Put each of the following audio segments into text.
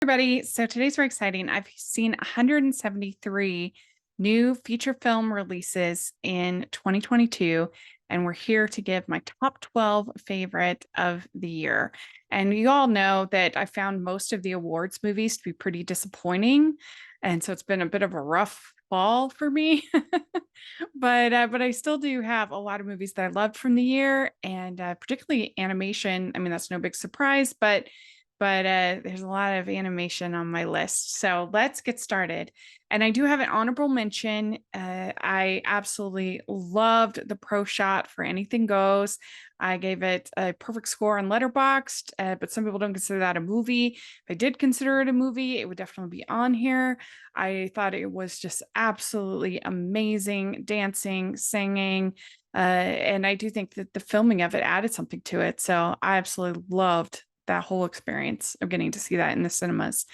everybody. So today's very exciting. I've seen 173 new feature film releases in 2022, and we're here to give my top 12 favorite of the year. And you all know that I found most of the awards movies to be pretty disappointing. And so it's been a bit of a rough fall for me. But I still do have a lot of movies that I loved from the year, and particularly animation. I mean, that's no big surprise, but there's a lot of animation on my list. So let's get started. And I do have an honorable mention. I absolutely loved the Pro Shot for Anything Goes. I gave it a perfect score on Letterboxd, but some people don't consider that a movie. If I did consider it a movie, it would definitely be on here. I thought it was just absolutely amazing dancing, singing, and I do think that the filming of it added something to it. So I absolutely loved that whole experience of getting to see that in the cinemas.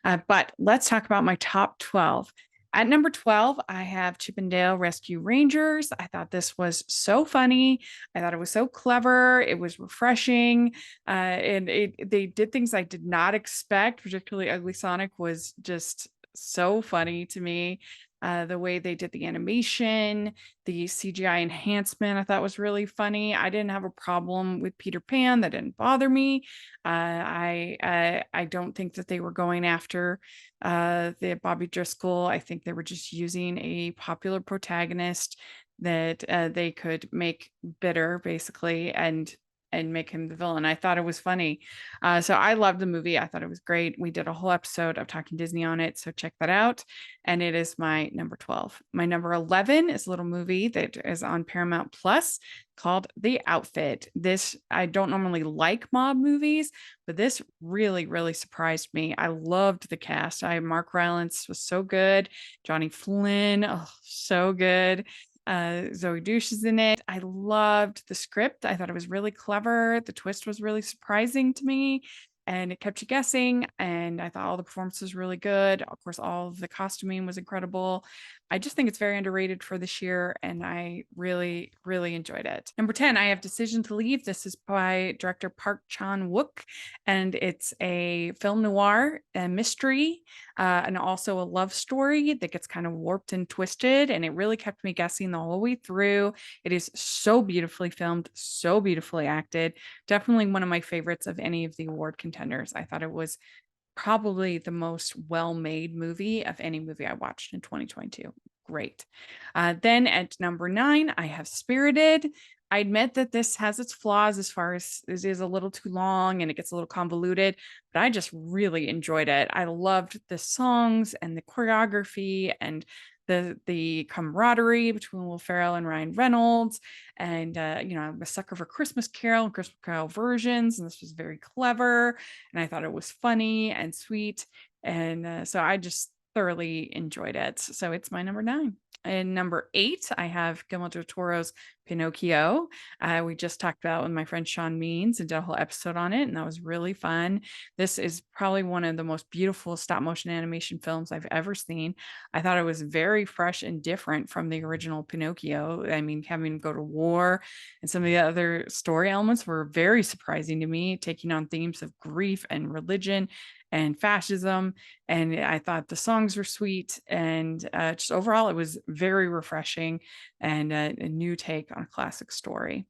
But let's talk about my top 12. At number 12, I have Chip 'n Dale Rescue Rangers. I thought this was so funny. I thought it was so clever. It was refreshing. They did things I did not expect, particularly Ugly Sonic was just so funny to me. The way they did the animation, the CGI enhancement, I thought was really funny. I didn't have a problem with Peter Pan. That didn't bother me. I don't think that they were going after the Bobby Driscoll. I think they were just using a popular protagonist that they could make bitter, basically, and make him the villain. I thought it was funny. So I loved the movie. I thought it was great. We did a whole episode of Talking Disney on it, so check that out. And it is my number 12. My number 11 is a little movie that is on Paramount Plus called The Outfit. This, I don't normally like mob movies, but this really, really surprised me. I loved the cast. Mark Rylance was so good. Johnny Flynn, oh, so good. Zoe Douche is in it. I loved the script. I thought it was really clever. The twist was really surprising to me, and it kept you guessing. And I thought all the performances were really good. Of course, all of the costuming was incredible. I just think it's very underrated for this year, and I really, really enjoyed it. Number 10, I have Decision to Leave. This is by director Park Chan-wook, and it's a film noir, a mystery, and also a love story that gets kind of warped and twisted, and it really kept me guessing the whole way through. It is so beautifully filmed, so beautifully acted. Definitely one of my favorites of any of the award contenders. I thought it was probably the most well-made movie of any movie I watched in 2022. Great. Then at number 9, I have Spirited. I admit that this has its flaws as far as it is a little too long and it gets a little convoluted, but I just really enjoyed it. I loved the songs and the choreography and the camaraderie between Will Ferrell and Ryan Reynolds. And I'm a sucker for Christmas Carol and Christmas Carol versions, and this was very clever. And I thought it was funny and sweet, and so I just thoroughly enjoyed it. So it's my number 9. And number 8, I have Guillermo del Toro's Pinocchio. We just talked about with my friend Sean Means and did a whole episode on it, and that was really fun. This is probably one of the most beautiful stop motion animation films I've ever seen. I thought it was very fresh and different from the original Pinocchio. I mean, having him go to war and some of the other story elements were very surprising to me, taking on themes of grief and religion and fascism. And I thought the songs were sweet, and just overall, it was very refreshing and a new take on a classic story.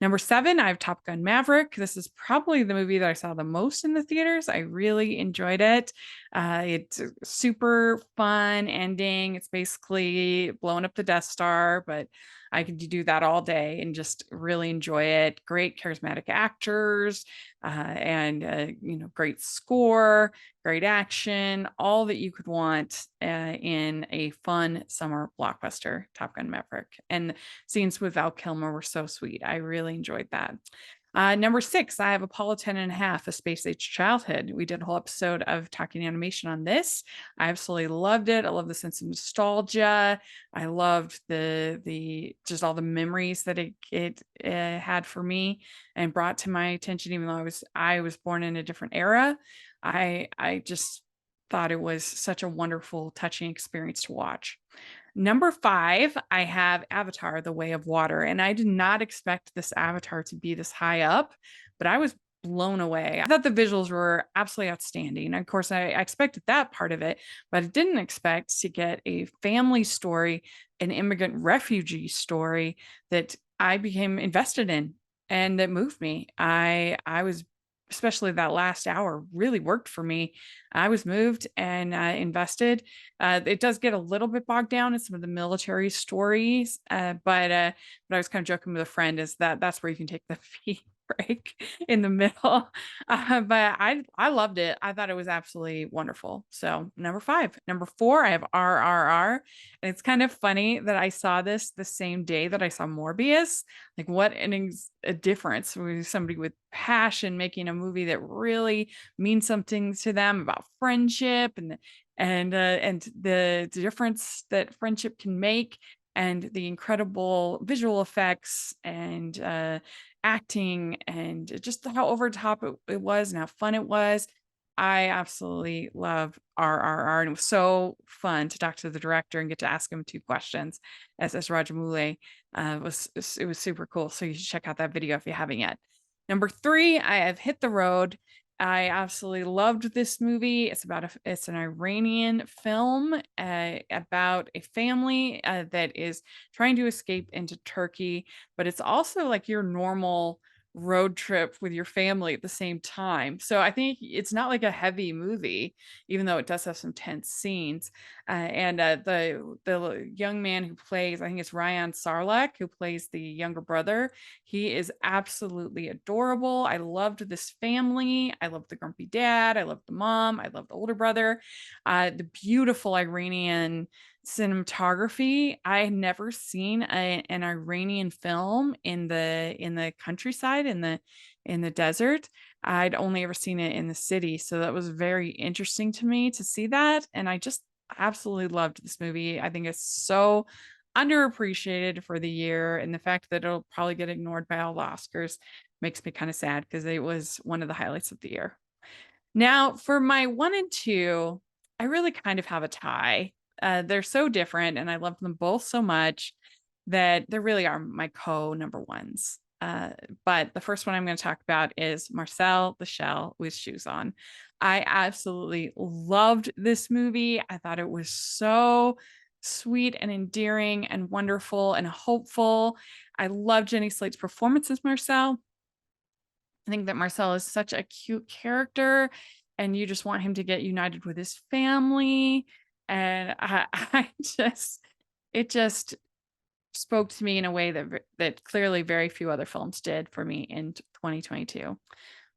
Number 7, I have Top Gun Maverick. This is probably the movie that I saw the most in the theaters. I really enjoyed it. It's a super fun ending. It's basically blowing up the Death Star, but I could do that all day and just really enjoy it. Great charismatic actors, and great score, great action, all that you could want in a fun summer blockbuster. Top Gun Maverick, and scenes with Val Kilmer were so sweet. I really enjoyed that. Number 6, I have Apollo 10 and a Half, A Space Age Childhood. We did a whole episode of talking animation on this. I absolutely loved it. I love the sense of nostalgia. I loved the just all the memories that it had for me and brought to my attention, even though I was born in a different era. I just thought it was such a wonderful, touching experience to watch. Number 5, I have Avatar: The Way of Water, and I did not expect this Avatar to be this high up, but I was blown away. I thought the visuals were absolutely outstanding. Of course, I expected that part of it, but I didn't expect to get a family story, an immigrant refugee story that I became invested in and that moved me. I was, especially that last hour really worked for me. I was moved and invested. It does get a little bit bogged down in some of the military stories, but I was kind of joking with a friend is that that's where you can take the fee break in the middle. But I loved it. I thought it was absolutely wonderful. So number 5. Number 4, I have RRR. And it's kind of funny that I saw this the same day that I saw Morbius. Like what a difference with somebody with passion making a movie that really means something to them about friendship and the difference that friendship can make and the incredible visual effects and acting and just how over top it was and how fun it was. I absolutely love RRR, and it was so fun to talk to the director and get to ask him 2 questions as Rajamouli. It was super cool. So you should check out that video if you haven't yet. Number 3, I have Hit the Road. I absolutely loved this movie. It's an Iranian film about a family that is trying to escape into Turkey, but it's also like your normal road trip with your family at the same time. So I think it's not like a heavy movie, even though it does have some tense scenes. The young man who plays, I think it's Ryan Sarlek, who plays the younger brother. He is absolutely adorable. I loved this family. I loved the grumpy dad. I loved the mom. I loved the older brother. The beautiful Iranian cinematography. I had never seen an Iranian film in the countryside, in the desert. I'd only ever seen it in the city, so that was very interesting to me to see that, and I just absolutely loved this movie. I think it's so underappreciated for the year, and the fact that it'll probably get ignored by all the Oscars makes me kind of sad because it was one of the highlights of the year. Now, for my 1 and 2, I really kind of have a tie. They're so different, and I love them both so much that they really are my number ones. But the first one I'm going to talk about is Marcel the Shell with Shoes On. I absolutely loved this movie. I thought it was so sweet and endearing and wonderful and hopeful. I love Jenny Slate's performance as Marcel. I think that Marcel is such a cute character, and you just want him to get united with his family. And I just, it just spoke to me in a way that clearly very few other films did for me in 2022.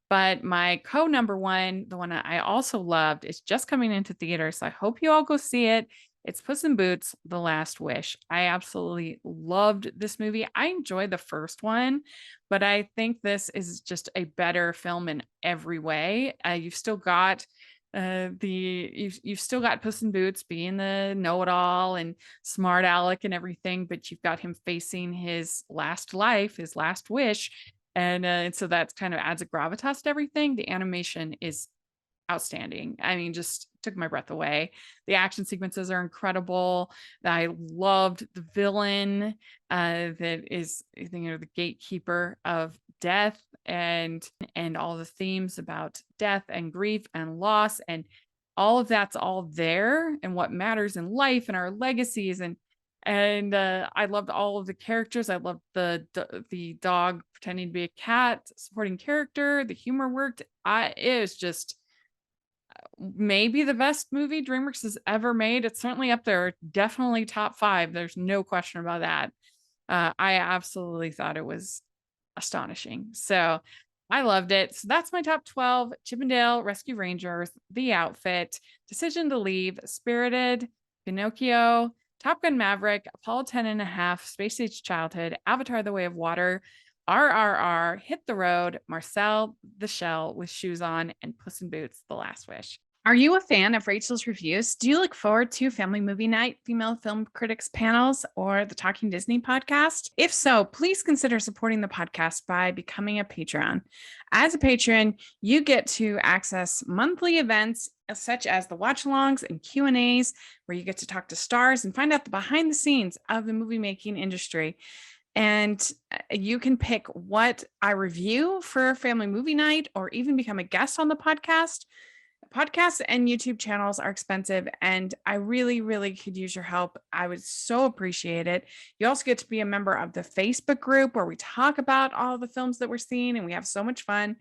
But my number 1, the one I also loved, is just coming into theater, so I hope you all go see it. It's Puss in Boots: The Last Wish. I absolutely loved this movie. I enjoyed the first one, but I think this is just a better film in every way. You've still got you've still got Puss in Boots being the know-it-all and smart aleck and everything, but you've got him facing his last life, his last wish, and so that kind of adds a gravitas to everything. The animation is outstanding. I mean, just took my breath away. The action sequences are incredible. I loved the villain that is, the gatekeeper of death and all the themes about death and grief and loss, and all of that's all there, and what matters in life and our legacies, and I loved all of the characters. I loved the dog pretending to be a cat supporting character. The humor worked. It was just maybe the best movie DreamWorks has ever made. It's certainly up there, definitely top 5. There's no question about that. I absolutely thought it was astonishing. So I loved it. So that's my top 12: Chippendale Rescue Rangers, The Outfit, Decision to Leave, Spirited, Pinocchio, Top Gun Maverick, Apollo 10.5, Space Age Childhood, Avatar: The Way of Water, RRR, Hit the Road, Marcel the Shell with Shoes On, and Puss in Boots: The Last Wish. Are you a fan of Rachel's reviews? Do you look forward to Family Movie Night, Female Film Critics Panels, or the Talking Disney podcast? If so, please consider supporting the podcast by becoming a Patreon. As a patron, you get to access monthly events such as the watch-alongs and Q&As, where you get to talk to stars and find out the behind the scenes of the movie making industry. And you can pick what I review for family movie night or even become a guest on the podcast. Podcasts and YouTube channels are expensive, and I really, really could use your help. I would so appreciate it. You also get to be a member of the Facebook group where we talk about all the films that we're seeing, and we have so much fun.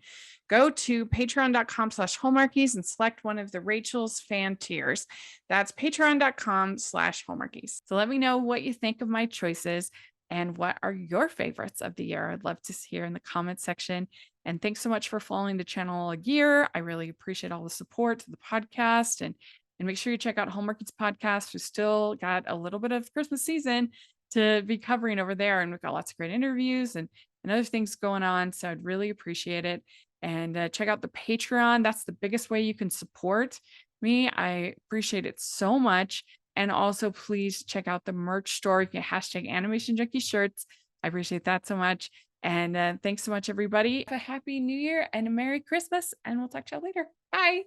Go to patreon.com/hallmarkies and select one of the Rachel's fan tiers. That's patreon.com/hallmarkies. So let me know what you think of my choices and what are your favorites of the year. I'd love to hear in the comment section. And thanks so much for following the channel a year. I really appreciate all the support to the podcast. And make sure you check out Hallmarkies podcast. We still got a little bit of Christmas season to be covering over there. And we've got lots of great interviews and other things going on. So I'd really appreciate it. And check out the Patreon. That's the biggest way you can support me. I appreciate it so much. And also, please check out the merch store. You can hashtag Animation Junkie shirts. I appreciate that so much. And thanks so much, everybody. Have a happy new year and a Merry Christmas. And we'll talk to you later. Bye.